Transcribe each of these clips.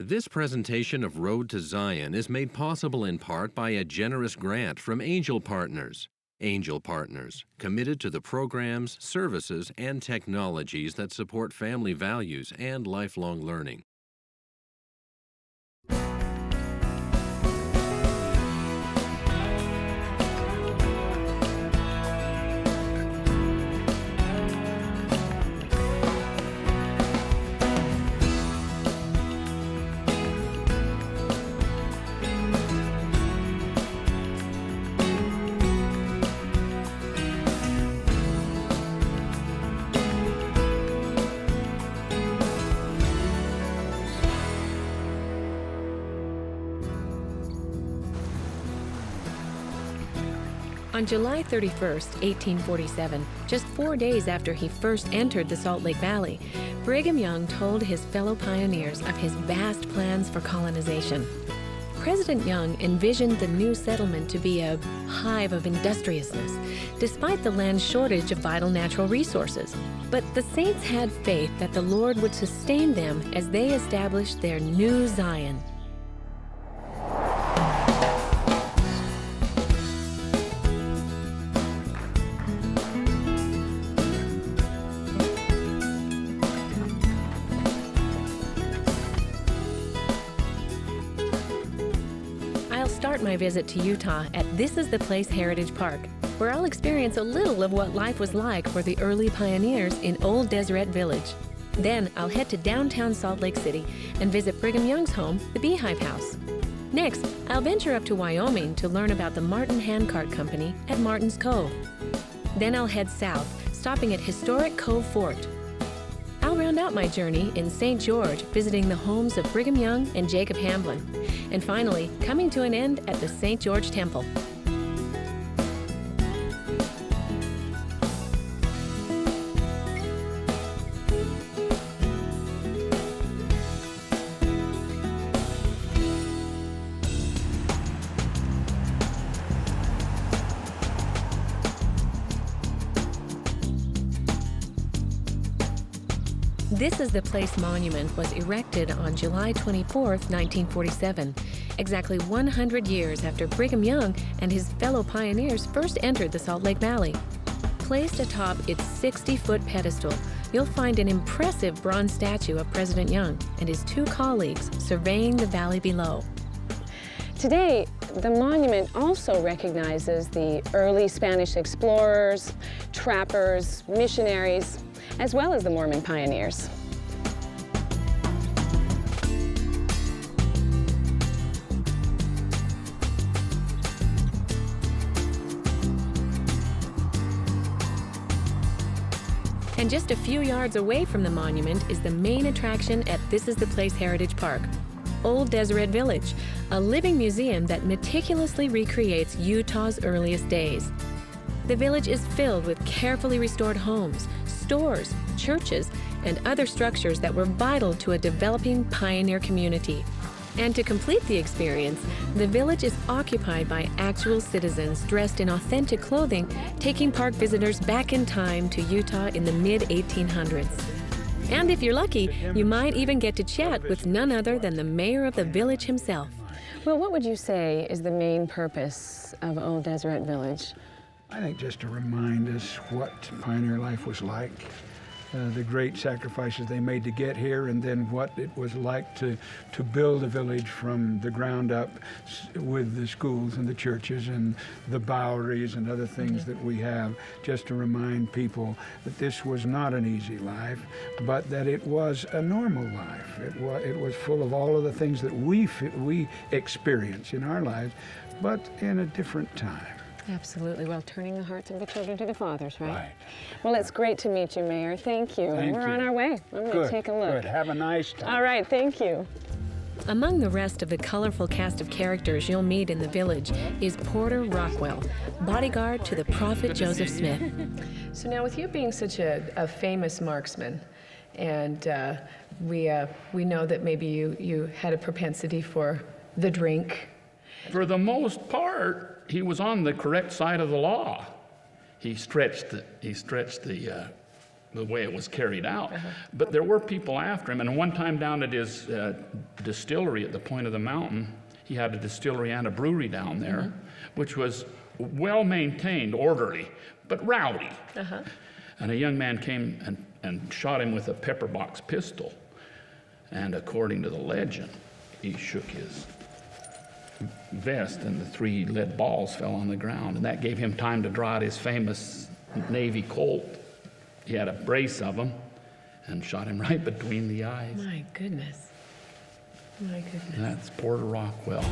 This presentation of Road to Zion is made possible in part by a generous grant from Angel Partners. Angel Partners, committed to the programs, services, and technologies that support family values and lifelong learning. On July 31st, 1847, just 4 days after he first entered the Salt Lake Valley, Brigham Young told his fellow pioneers of his vast plans for colonization. President Young envisioned the new settlement to be a hive of industriousness, despite the land's shortage of vital natural resources. But the saints had faith that the Lord would sustain them as they established their new Zion. Start my visit to Utah at This Is the Place Heritage Park, where I'll experience a little of what life was like for the early pioneers in Old Deseret Village. Then I'll head to downtown Salt Lake City and visit Brigham Young's home, the Beehive House. Next, I'll venture up to Wyoming to learn about the Martin Handcart Company at Martin's Cove. Then I'll head south, stopping at historic Cove Fort. I'll round out my journey in St. George, visiting the homes of Brigham Young and Jacob Hamblin, and finally coming to an end at the St. George Temple. This Is the Place monument was erected on July 24, 1947, exactly 100 years after Brigham Young and his fellow pioneers first entered the Salt Lake Valley. Placed atop its 60-foot pedestal, you'll find an impressive bronze statue of President Young and his two colleagues surveying the valley below. Today, the monument also recognizes the early Spanish explorers, trappers, missionaries, as well as the Mormon pioneers. And just a few yards away from the monument is the main attraction at This Is the Place Heritage Park, Old Deseret Village, a living museum that meticulously recreates Utah's earliest days. The village is filled with carefully restored homes, stores, churches, and other structures that were vital to a developing pioneer community. And to complete the experience, the village is occupied by actual citizens dressed in authentic clothing, taking park visitors back in time to Utah in the mid-1800s. And if you're lucky, you might even get to chat with none other than the mayor of the village himself. Well, what would you say is the main purpose of Old Deseret Village? I think just to remind us what pioneer life was like, the great sacrifices they made to get here, and then what it was like to build a village from the ground up with the schools and the churches and the Boweries and other things that we have, just to remind people that this was not an easy life, but that it was a normal life. It was full of all of the things that we experience in our lives, but in a different time. Absolutely. Well, turning the hearts of the children to the fathers, right? Right. Well, it's great to meet you, Mayor. Thank you. Thank We're you. on our way. I'm going to take a look. Good. Have a nice time. All right. Thank you. Among the rest of the colorful cast of characters you'll meet in the village is Porter Rockwell, bodyguard to the prophet Joseph Smith. So now, with you being such a famous marksman, and we know that maybe you had a propensity for the drink. For the most part, he was on the correct side of the law. He stretched the the way it was carried out. But there were people after him, and one time down at his distillery at the point of the mountain, he had a distillery and a brewery down there, which was well maintained, orderly, but rowdy. And a young man came and shot him with a pepper box pistol. And according to the legend, he shook his vest and the 3 lead balls fell on the ground. And that gave him time to draw out his famous Navy Colt. He had a brace of them and shot him right between the eyes. My goodness. My goodness. That's Porter Rockwell.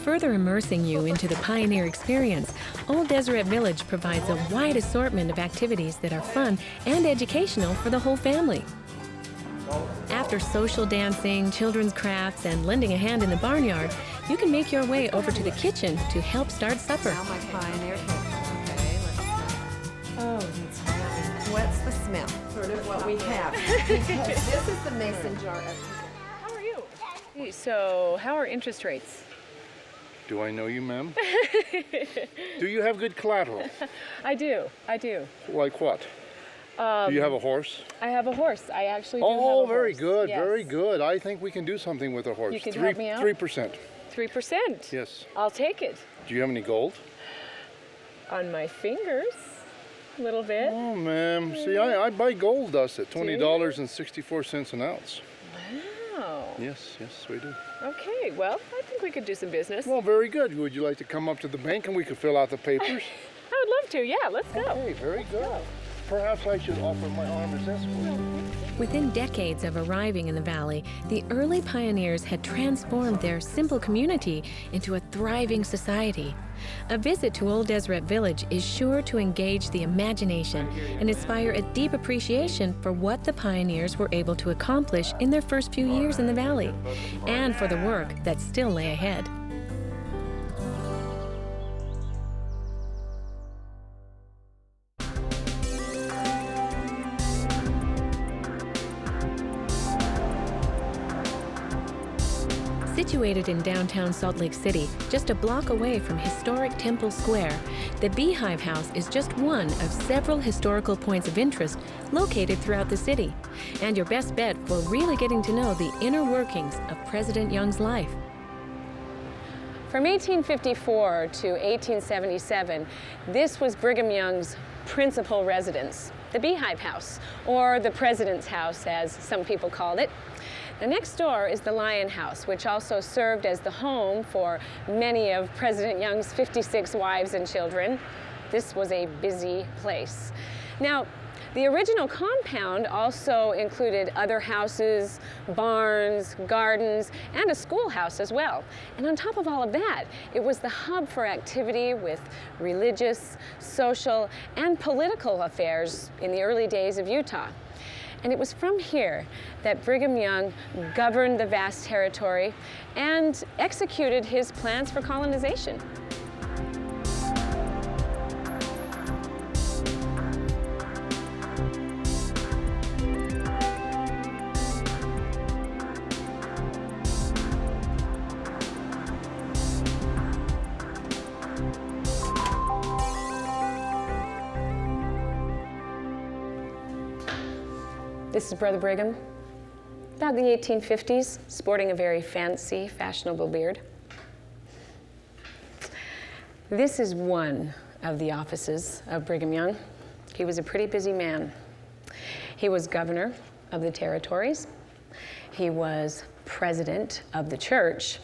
Further immersing you into the pioneer experience, Old Deseret Village provides a wide assortment of activities that are fun and educational for the whole family. After social dancing, children's crafts, and lending a hand in the barnyard, you can make your way over to the kitchen to help start supper. Now my pioneer cake. Okay, let's smell. Oh, that's yummy. What's the smell? Sort of what we have. This is the mason jar. How are you? Hey, so how are interest rates? Do I know you, ma'am? Do you have good collateral? I do. Like what? Do you have a horse? I have a horse. I actually do have a horse. Oh, very good, Yes. very good. I think we can do something with a horse. You can help me out? 3%. 3%? Yes. I'll take it. Do you have any gold? On my fingers, a little bit. Oh, ma'am. See, I buy gold dust at $20.64 an ounce. Wow. Yes, we do. Okay, well, I think we could do some business. Well, very good. Would you like to come up to the bank and we could fill out the papers? I would love to, yeah, let's go. Okay, very good. Perhaps I should offer my arm as escort. Within decades of arriving in the valley, the early pioneers had transformed their simple community into a thriving society. A visit to Old Deseret Village is sure to engage the imagination and inspire a deep appreciation for what the pioneers were able to accomplish in their first few years in the valley, and for the work that still lay ahead. Situated in downtown Salt Lake City, just a block away from historic Temple Square, the Beehive House is just one of several historical points of interest located throughout the city, and your best bet for really getting to know the inner workings of President Young's life. From 1854 to 1877, this was Brigham Young's principal residence, the Beehive House, or the President's House, as some people called it. The next door is the Lion House, which also served as the home for many of President Young's 56 wives and children. This was a busy place. Now, the original compound also included other houses, barns, gardens, and a schoolhouse as well. And on top of all of that, it was the hub for activity with religious, social, and political affairs in the early days of Utah. And it was from here that Brigham Young governed the vast territory and executed his plans for colonization. This is Brother Brigham, about the 1850s, sporting a very fancy, fashionable beard. This is one of the offices of Brigham Young. He was a pretty busy man. He was governor of the territories. He was president of the church,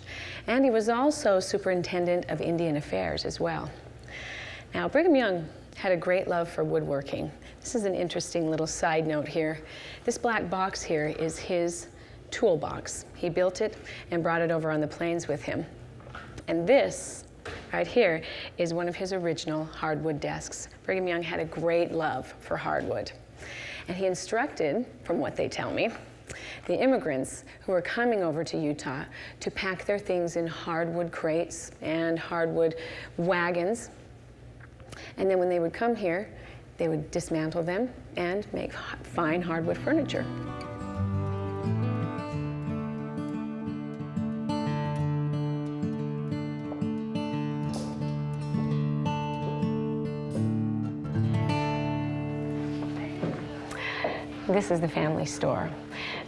and he was also superintendent of Indian affairs as well. Now, Brigham Young had a great love for woodworking. This is an interesting little side note here. This black box here is his toolbox. He built it and brought it over on the plains with him. And this right here is one of his original hardwood desks. Brigham Young had a great love for hardwood. And he instructed, from what they tell me, the immigrants who were coming over to Utah to pack their things in hardwood crates and hardwood wagons. And then when they would come here, they would dismantle them and make fine hardwood furniture. This is the family store.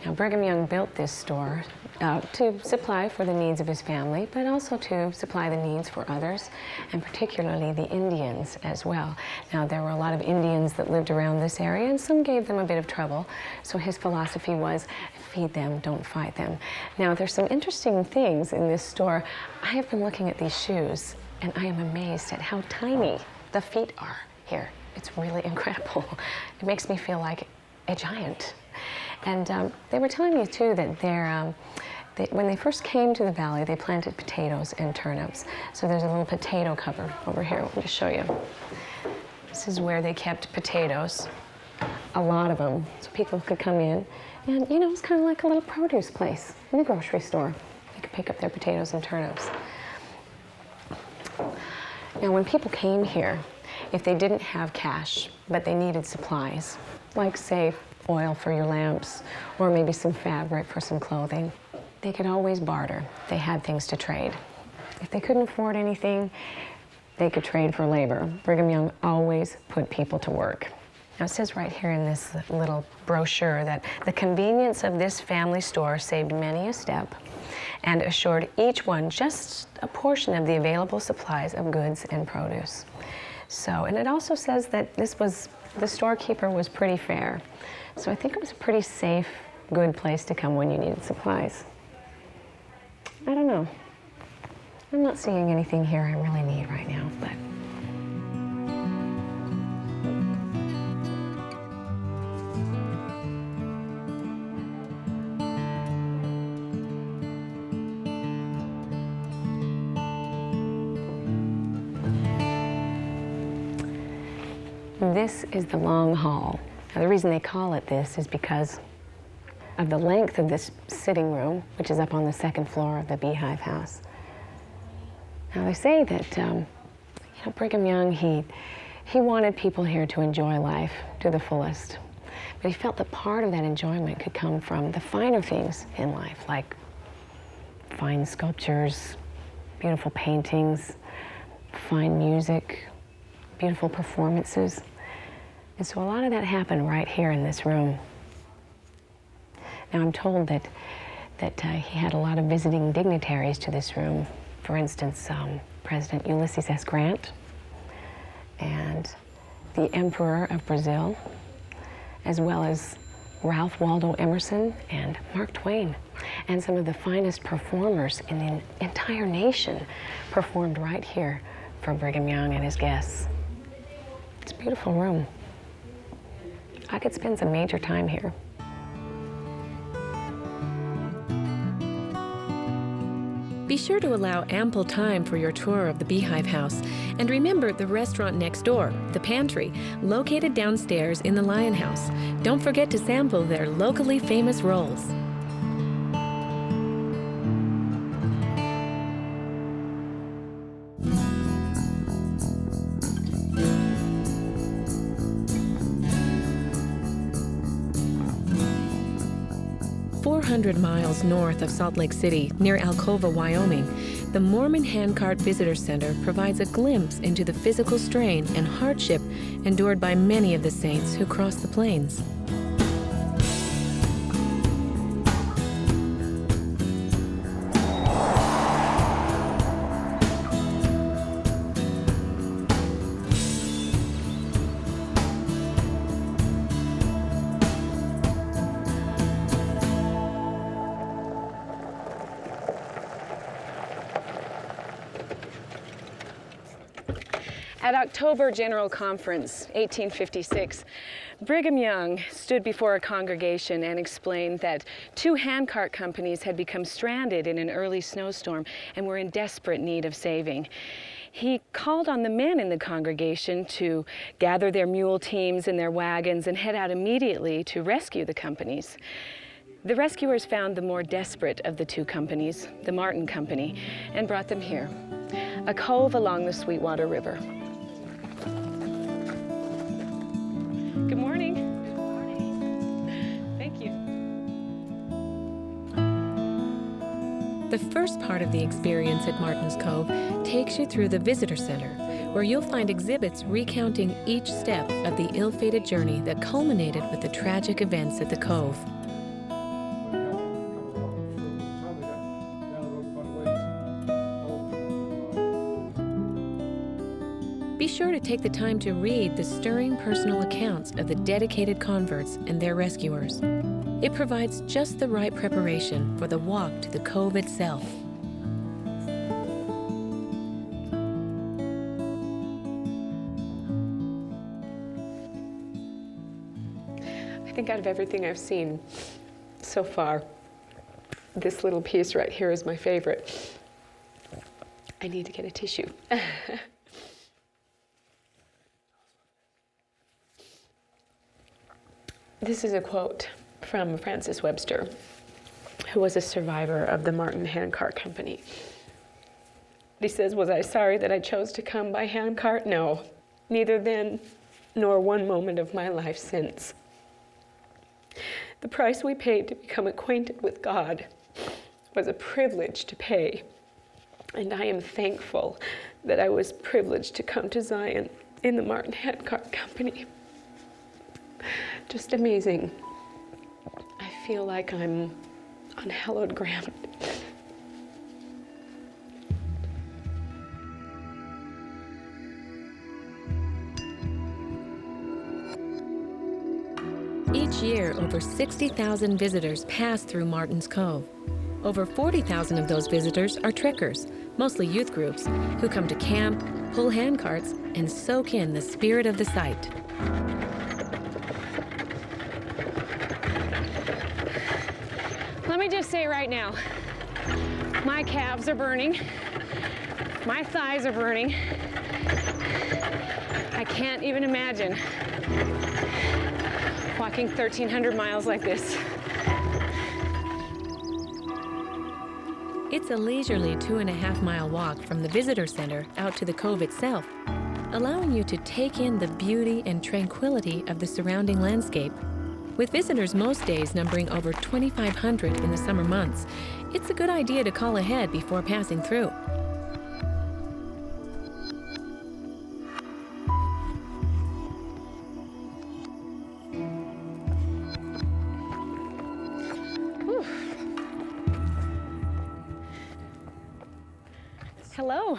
Now, Brigham Young built this store to supply for the needs of his family, but also to supply the needs for others, and particularly the Indians as well. Now, there were a lot of Indians that lived around this area, and some gave them a bit of trouble, so his philosophy was, feed them, don't fight them. Now, there's some interesting things in this store. I have been looking at these shoes, and I am amazed at how tiny the feet are here. It's really incredible. It makes me feel like a giant. And they were telling me too that when they first came to the valley, they planted potatoes and turnips. So there's a little potato cupboard over here. Let me show you. This is where they kept potatoes, a lot of them, so people could come in. And you know, it's kind of like a little produce place in a grocery store. They could pick up their potatoes and turnips. Now, when people came here, if they didn't have cash, but they needed supplies, like say oil for your lamps, or maybe some fabric for some clothing, they could always barter. They had things to trade. If they couldn't afford anything, they could trade for labor. Brigham Young always put people to work. Now, it says right here in this little brochure that the convenience of this family store saved many a step and assured each one just a portion of the available supplies of goods and produce. So, and it also says that the storekeeper was pretty fair. So I think it was a pretty safe, good place to come when you needed supplies. I don't know. I'm not seeing anything here I really need right now, but. This is the long hall. Now, the reason they call it this is because of the length of this sitting room, which is up on the second floor of the Beehive House. Now, they say that Brigham Young, he wanted people here to enjoy life to the fullest, but he felt that part of that enjoyment could come from the finer things in life, like fine sculptures, beautiful paintings, fine music, beautiful performances. And so a lot of that happened right here in this room. Now, I'm told that he had a lot of visiting dignitaries to this room. For instance, President Ulysses S. Grant and the Emperor of Brazil, as well as Ralph Waldo Emerson and Mark Twain. And some of the finest performers in the entire nation performed right here for Brigham Young and his guests. It's a beautiful room. I could spend some major time here. Be sure to allow ample time for your tour of the Beehive House. And remember the restaurant next door, the Pantry, located downstairs in the Lion House. Don't forget to sample their locally famous rolls. Miles north of Salt Lake City, near Alcova, Wyoming, the Mormon Handcart Visitor Center provides a glimpse into the physical strain and hardship endured by many of the saints who crossed the plains. At October General Conference, 1856, Brigham Young stood before a congregation and explained that 2 handcart companies had become stranded in an early snowstorm and were in desperate need of saving. He called on the men in the congregation to gather their mule teams and their wagons and head out immediately to rescue the companies. The rescuers found the more desperate of the 2 companies, the Martin Company, and brought them here, a cove along the Sweetwater River. Good morning. Good morning. Thank you. The first part of the experience at Martin's Cove takes you through the visitor center, where you'll find exhibits recounting each step of the ill-fated journey that culminated with the tragic events at the Cove. Be sure to take the time to read the stirring personal accounts of the dedicated converts and their rescuers. It provides just the right preparation for the walk to the Cove itself. I think out of everything I've seen so far, this little piece right here is my favorite. I need to get a tissue. This is a quote from Francis Webster, who was a survivor of the Martin handcart company. He says, "Was I sorry that I chose to come by handcart? No, neither then nor one moment of my life since. The price we paid to become acquainted with God was a privilege to pay, and I am thankful that I was privileged to come to Zion in the Martin handcart company." Just amazing. I feel like I'm on hallowed ground. Each year, over 60,000 visitors pass through Martin's Cove. Over 40,000 of those visitors are trekkers, mostly youth groups, who come to camp, pull handcarts, and soak in the spirit of the site. Let me just say right now, my calves are burning, my thighs are burning. I can't even imagine walking 1,300 miles like this. It's a leisurely 2.5-mile walk from the visitor center out to the Cove itself, allowing you to take in the beauty and tranquility of the surrounding landscape. With visitors most days numbering over 2,500 in the summer months, it's a good idea to call ahead before passing through. Whew. Hello.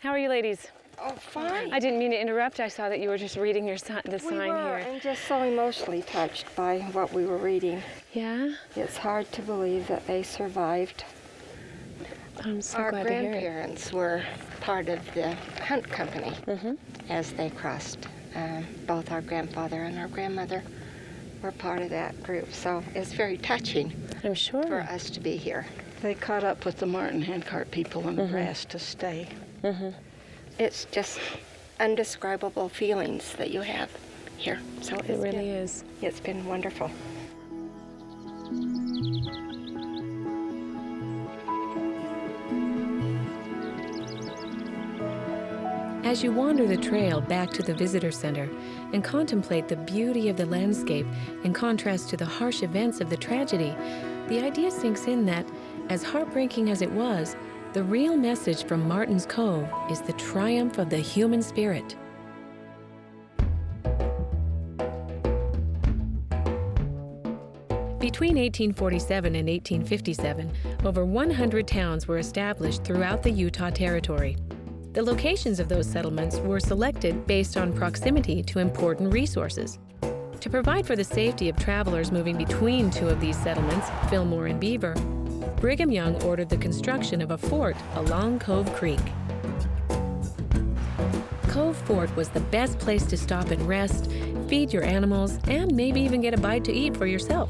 How are you ladies? Oh, fine. I didn't mean to interrupt. I saw that you were just reading your the sign here. And just so emotionally touched by what we were reading. Yeah? It's hard to believe that they survived. I'm so Our glad to hear it. grandparents were part of the hunt company as they crossed. Both our grandfather and our grandmother were part of that group. So it's very touching I'm sure. for us to be here. They caught up with the Martin handcart people and were asked to stay. It's just indescribable feelings that you have here. So It really is. It's been wonderful. As you wander the trail back to the visitor center and contemplate the beauty of the landscape in contrast to the harsh events of the tragedy, the idea sinks in that, as heartbreaking as it was, the real message from Martin's Cove is the triumph of the human spirit. Between 1847 and 1857, over 100 towns were established throughout the Utah Territory. The locations of those settlements were selected based on proximity to important resources. To provide for the safety of travelers moving between two of these settlements, Fillmore and Beaver, Brigham Young ordered the construction of a fort along Cove Creek. Cove Fort was the best place to stop and rest, feed your animals, and maybe even get a bite to eat for yourself.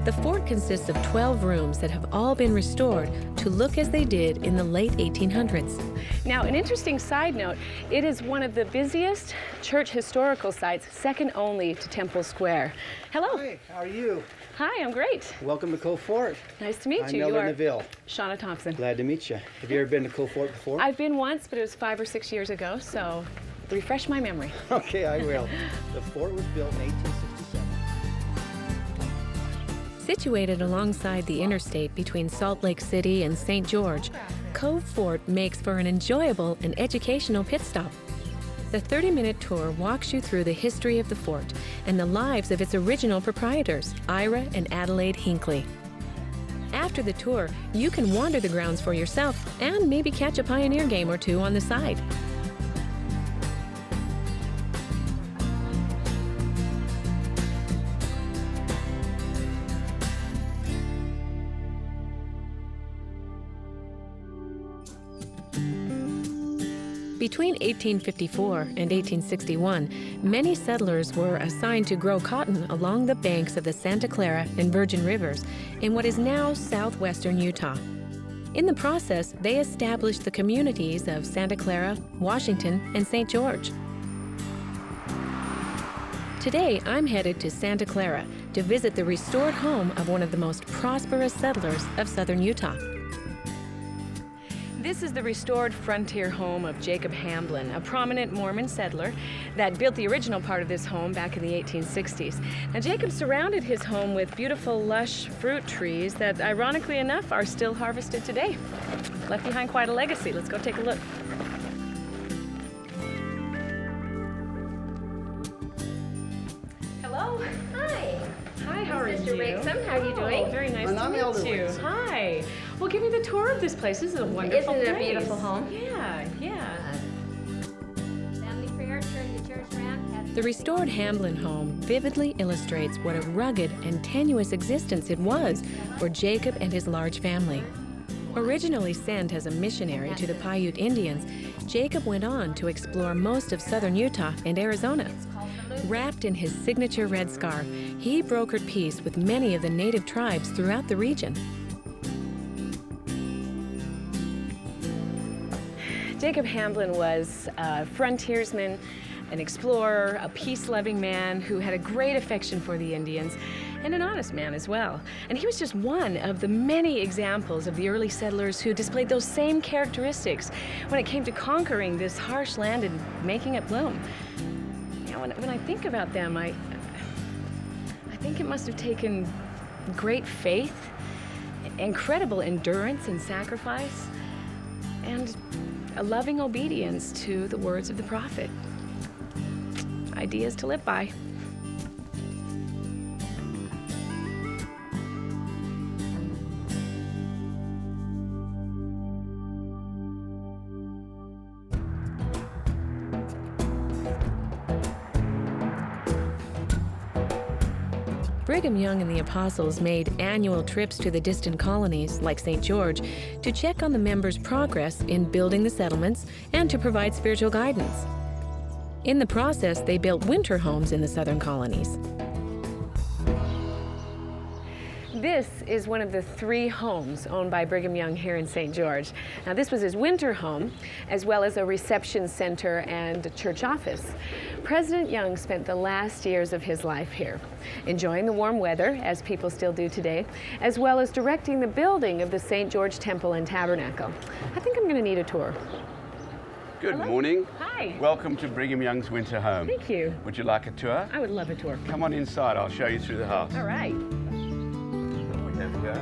The fort consists of 12 rooms that have all been restored to look as they did in the late 1800s. Now, an interesting side note, it is one of the busiest church historical sites, second only to Temple Square. Hello. Hi, how are you? Hi, I'm great. Welcome to Cove Fort. Nice to meet I'm you. You Nelda are Neville. Shauna Thompson. Glad to meet you. Have you ever been to Cove Fort before? I've been once, but it was 5 or 6 years ago, so refresh my memory. Okay, I will. The fort was built in 1867. Situated alongside the interstate between Salt Lake City and St. George, Cove Fort makes for an enjoyable and educational pit stop. The 30-minute tour walks you through the history of the fort and the lives of its original proprietors, Ira and Adelaide Hinckley. After the tour, you can wander the grounds for yourself and maybe catch a pioneer game or two on the side. Between 1854 and 1861, many settlers were assigned to grow cotton along the banks of the Santa Clara and Virgin Rivers in what is now southwestern Utah. In the process, they established the communities of Santa Clara, Washington, and St. George. Today, I'm headed to Santa Clara to visit the restored home of one of the most prosperous settlers of southern Utah. This is the restored frontier home of Jacob Hamblin, a prominent Mormon settler that built the original part of this home back in the 1860s. Now, Jacob surrounded his home with beautiful, lush fruit trees that, ironically enough, are still harvested today. Left behind quite a legacy. Let's go take a look. Hello. Hi. Hi, how are you? Mr. Wixom, how are you doing? Oh, very nice And I'm to Elder meet you. Wixom. Hi. Well, give me the tour of this place. This is a wonderful Isn't it a place. beautiful home? Yeah, yeah. Family prayer, turn the church around. The restored Hamblin home vividly illustrates what a rugged and tenuous existence it was for Jacob and his large family. Originally sent as a missionary to the Paiute Indians, Jacob went on to explore most of southern Utah and Arizona. Wrapped in his signature red scarf, he brokered peace with many of the native tribes throughout the region. Jacob Hamblin was a frontiersman, an explorer, a peace-loving man who had a great affection for the Indians, and an honest man as well. And he was just one of the many examples of the early settlers who displayed those same characteristics when it came to conquering this harsh land and making it bloom. You know, when I think about them, I think it must have taken great faith, incredible endurance and sacrifice, and a loving obedience to the words of the prophet. Ideas to live by. Brigham Young and the Apostles made annual trips to the distant colonies, like St. George, to check on the members' progress in building the settlements and to provide spiritual guidance. In the process, they built winter homes in the southern colonies. This is one of the 3 homes owned by Brigham Young here in St. George. Now, this was his winter home, as well as a reception center and a church office. President Young spent the last years of his life here, enjoying the warm weather, as people still do today, as well as directing the building of the St. George Temple and Tabernacle. I think I'm going to need a tour. Good Hello. morning. Hi. Welcome to Brigham Young's winter home. Thank you. Would you like a tour? I would love a tour. Come on inside, I'll show you through the house. All right. There we go.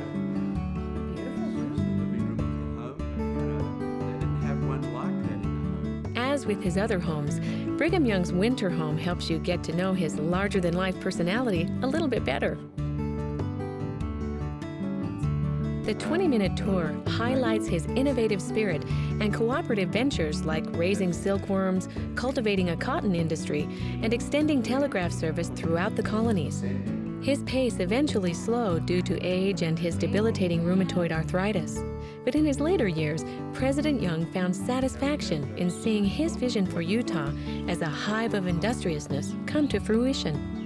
As with his other homes, Brigham Young's winter home helps you get to know his larger-than-life personality a little bit better. The 20-minute tour highlights his innovative spirit and cooperative ventures like raising silkworms, cultivating a cotton industry, and extending telegraph service throughout the colonies. His pace eventually slowed due to age and his debilitating rheumatoid arthritis. But in his later years, President Young found satisfaction in seeing his vision for Utah as a hive of industriousness come to fruition.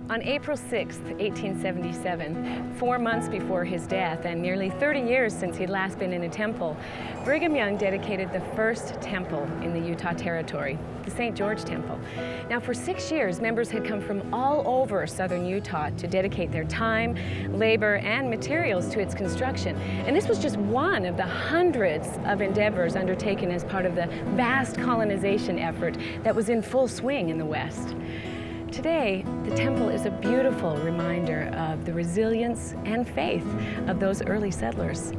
On April 6, 1877, 4 months before his death and nearly 30 years since he'd last been in a temple, Brigham Young dedicated the first temple in the Utah Territory, the St. George Temple. Now, for 6 years, members had come from all over southern Utah to dedicate their time, labor, and materials to its construction. And this was just one of the hundreds of endeavors undertaken as part of the vast colonization effort that was in full swing in the West. Today, the temple is a beautiful reminder of the resilience and faith of those early settlers.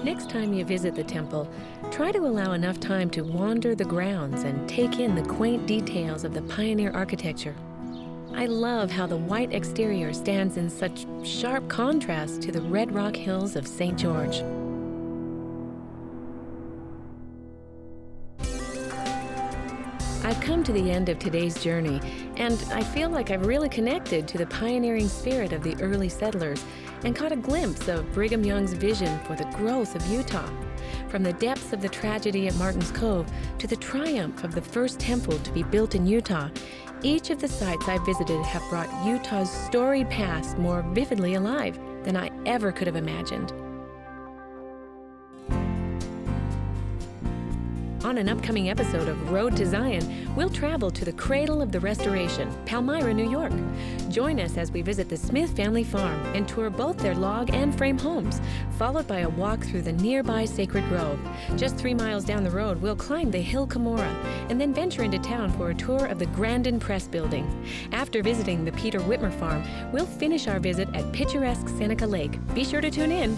Next time you visit the temple, try to allow enough time to wander the grounds and take in the quaint details of the pioneer architecture. I love how the white exterior stands in such sharp contrast to the red rock hills of St. George. I've come to the end of today's journey, and I feel like I've really connected to the pioneering spirit of the early settlers and caught a glimpse of Brigham Young's vision for the growth of Utah. From the depths of the tragedy at Martin's Cove to the triumph of the first temple to be built in Utah, each of the sites I visited have brought Utah's storied past more vividly alive than I ever could have imagined. On an upcoming episode of Road to Zion, we'll travel to the cradle of the Restoration, Palmyra, New York. Join us as we visit the Smith family farm and tour both their log and frame homes, followed by a walk through the nearby Sacred Grove. Just 3 miles down the road, we'll climb the Hill Cumorah and then venture into town for a tour of the Grandin Press Building. After visiting the Peter Whitmer farm, we'll finish our visit at picturesque Seneca Lake. Be sure to tune in.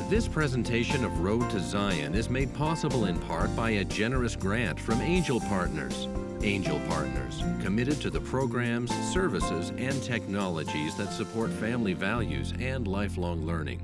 This presentation of Road to Zion is made possible in part by a generous grant from Angel Partners. Angel Partners, committed to the programs, services, and technologies that support family values and lifelong learning.